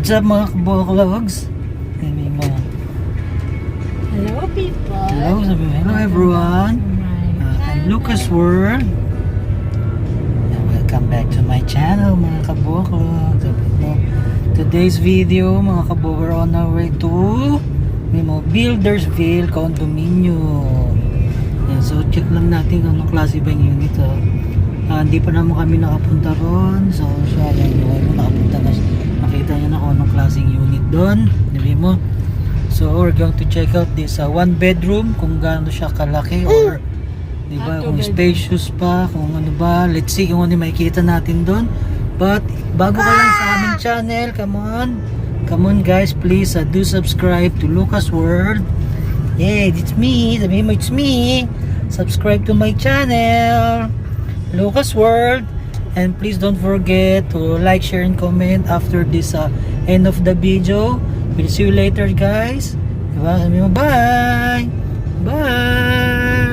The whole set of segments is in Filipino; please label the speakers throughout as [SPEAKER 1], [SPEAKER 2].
[SPEAKER 1] What's up mga kaboklogs?
[SPEAKER 2] Hello people.
[SPEAKER 1] Hello, sabi mo. Hello everyone. I'm Lucas World. And welcome back to my channel mga kaboklogs. Today's video mga kabok, we're on our way to Buildersville, Condominium. Yan, so check lang natin kung anong klase ba yung unit. Hindi pa naman kami nakapunta ron. So yan, nakapunta na. Nakita nyo na kung anong klaseng unit doon. Diba mo? So we're going to check out this one bedroom, kung gaano siya kalaki or diba, kung spacious pa, kung ano ba. Let's see kung ano makikita natin doon. But bago ka lang sa aming channel, come on guys, please do subscribe to Lucas World. Yeah, it's me. Sabi mo, it's me. Subscribe to my channel, Lucas World. And please don't forget to like, share, and comment after this end of the video. We'll see you later guys. Diba? Sabi mo, bye! Bye!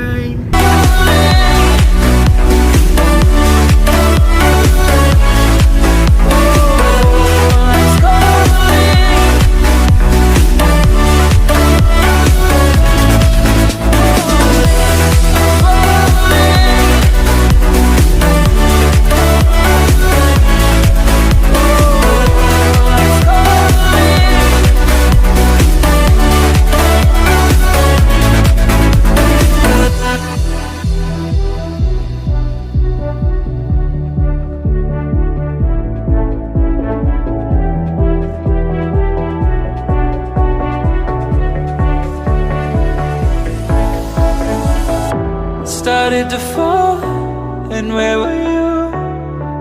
[SPEAKER 3] Started to fall, and where were you?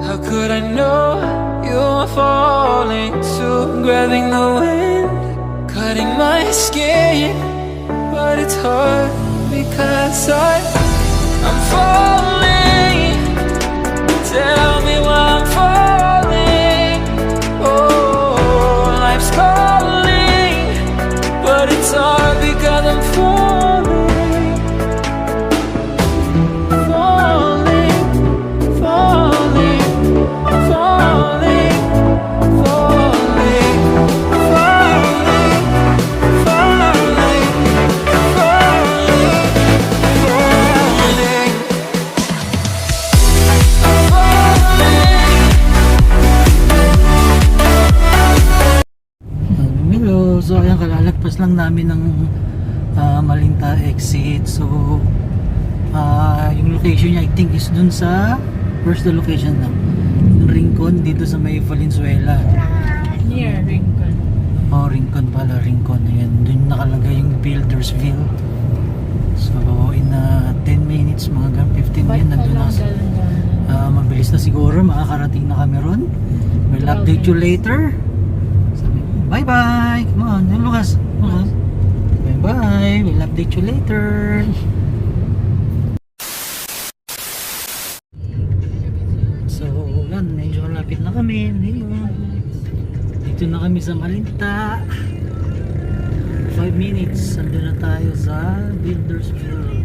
[SPEAKER 3] How could I know you were falling too? Grabbing the wind, cutting my skin, but it's hard because I'm falling. Tell me why I'm falling. Oh, life's calling, but it's hard because I'm falling.
[SPEAKER 1] So ayan, kalalagpas lang namin ng Malinta exit. So yung location niya I think is dun sa, where's the location now? Yung Rincon, dito sa may Valenzuela.
[SPEAKER 2] Near Rincon.
[SPEAKER 1] Oh, Rincon pala, Rincon. Ayan, dun nakalagay yung Buildersville. So in 10 minutes, mga 15 minutes nandun na. Mabilis na siguro, makakarating na kami ron. We'll update you later. Bye bye! Come on, Lucas! Bye bye! We'll update you later! So, yan, medyo malapit na kami. Dito na kami sa Malinta. 5 minutes, andun na tayo sa Buildersville.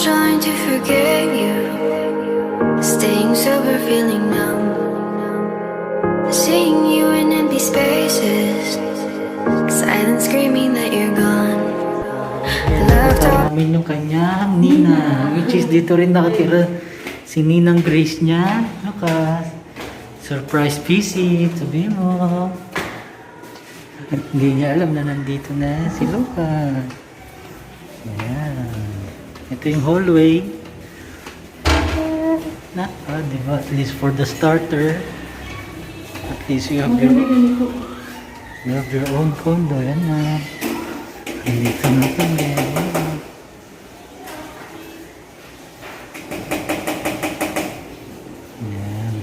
[SPEAKER 4] Trying to forget you, staying sober, feeling numb, seeing you in empty spaces, silent screaming that you're gone.
[SPEAKER 1] namin yung kanyang ninang, which is dito rin nakatira si Ninang Grace niya. Lucas, surprise visit, sabi mo. Hindi niya alam na nandito na si Lucas. Ayan. Ito yung hallway. Diba? At least for the starter. At least you have your own condo. Yan na. Dito na kami. Yan.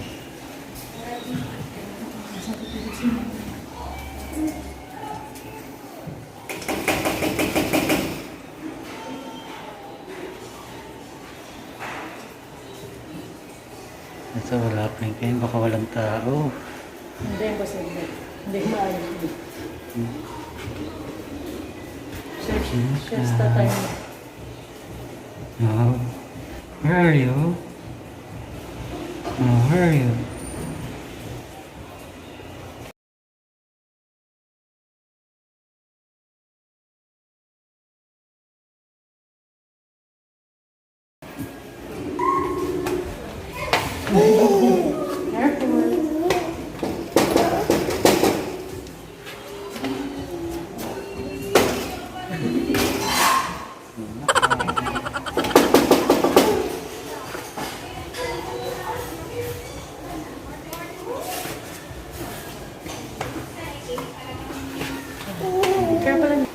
[SPEAKER 1] Ito wala pa rin kayo. Baka walang tao.
[SPEAKER 2] Hindi, imposible. Hindi ko maalam. Search the time.
[SPEAKER 1] Oh. Where are you? Oh, where are you?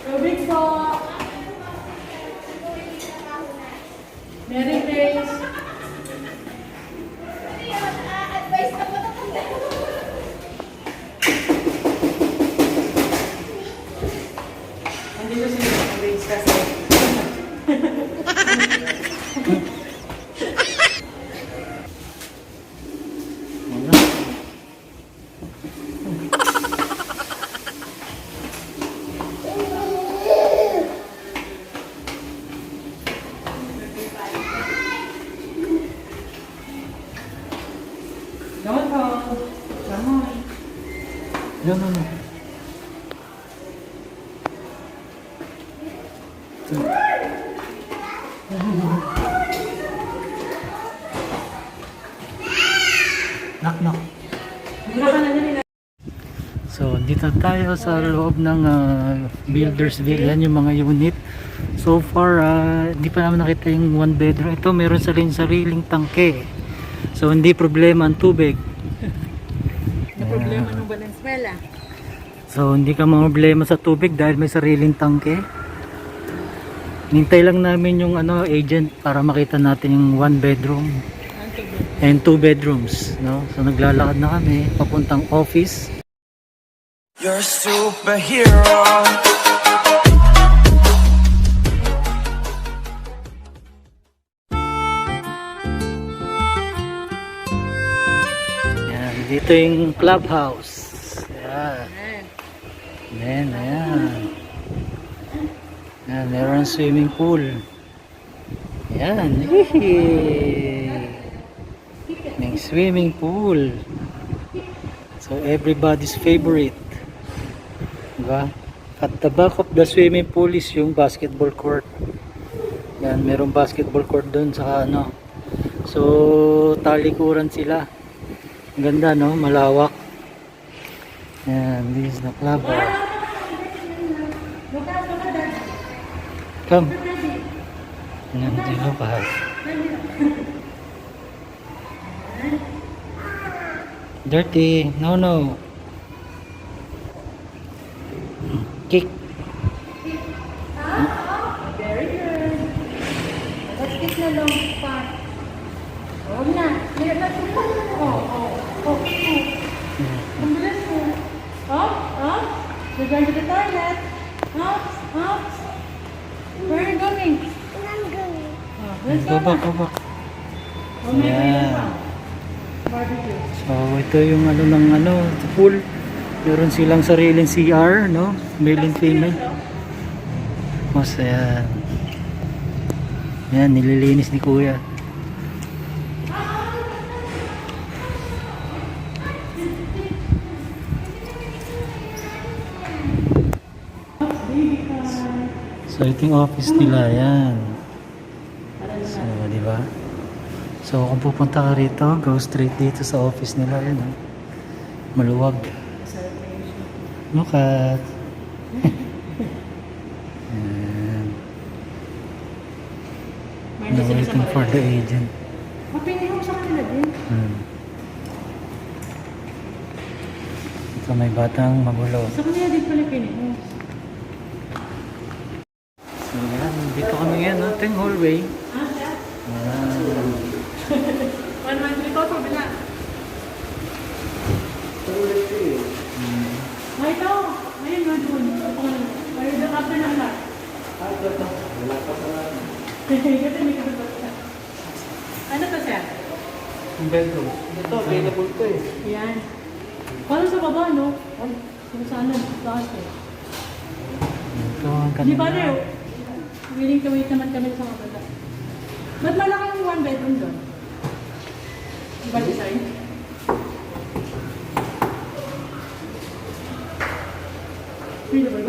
[SPEAKER 2] Tubig po. Mary Grace. Andito si Mary Grace kasi.
[SPEAKER 1] No, no, no. Knock, knock. So, dito tayo sa loob ng Buildersville. Yan yung mga unit. So far, hindi pa namin nakita yung one bedroom. Ito, meron sariling tangke. So, hindi problema ang tubig.
[SPEAKER 2] Problema ng Valenzuela.
[SPEAKER 1] So, hindi ka problema sa tubig dahil may sariling tangke. Nintay lang namin yung agent para makita natin yung one bedroom and two bedrooms, no? So, naglalakad na kami papuntang office.
[SPEAKER 3] You're a superhero.
[SPEAKER 1] Dito yung clubhouse. Ayan. Ayan, ayan. Ayan, meron swimming pool. Ayan. May swimming pool. So, everybody's favorite. Diba? At the back of the swimming pool is yung basketball court. Ayan, merong basketball court dun sa So, talikuran sila. Ang ganda, no? Malawak. And this is the club. Come. Ayan, dito pa. Dirty. No, no. Kick.
[SPEAKER 2] Very good. Let's kick na long pa. Huwag na. Hirap na ito. Ang bilis mo. You're going to the toilet. Where are you going?
[SPEAKER 4] I'm going.
[SPEAKER 2] Let's
[SPEAKER 1] Go back, go back. Ayan.
[SPEAKER 2] Barbecue.
[SPEAKER 1] So, ito yung ng pool. Meron silang sariling CR, no? Male and female. Mas, ayan. Ayan, nililinis ni Kuya. So, ito yung office nila, ayan. So kung pupunta ka rito, go straight dito sa office nila. Yun, oh. Maluwag. Look at. Ayan. No waiting for the agent.
[SPEAKER 2] Mapili mo sa kanila din.
[SPEAKER 1] Ito may batang magulo.
[SPEAKER 2] Sa kanila din pala pinili.
[SPEAKER 1] So yan, dito kami ngayon, no? Ito yung hallway.
[SPEAKER 2] Ah, siya?
[SPEAKER 1] Wow.
[SPEAKER 2] 113 ko, sabi na. Ah, ito. Ayun, yun, yun. Ayun, the after ng lahat.
[SPEAKER 1] Wala pa sa natin.
[SPEAKER 2] Kasi may kapatid siya. Ano to siya?
[SPEAKER 1] Yung bedroom. Ito, available to eh.
[SPEAKER 2] Yan. Paano sa baba, no? Kung saan na, taas eh.
[SPEAKER 1] Ito ang
[SPEAKER 2] Di ba
[SPEAKER 1] kanina.
[SPEAKER 2] na willing to wait naman kami sa kabila. Ba't malaki yung one bedroom doon? Di ba design? Pwede ba?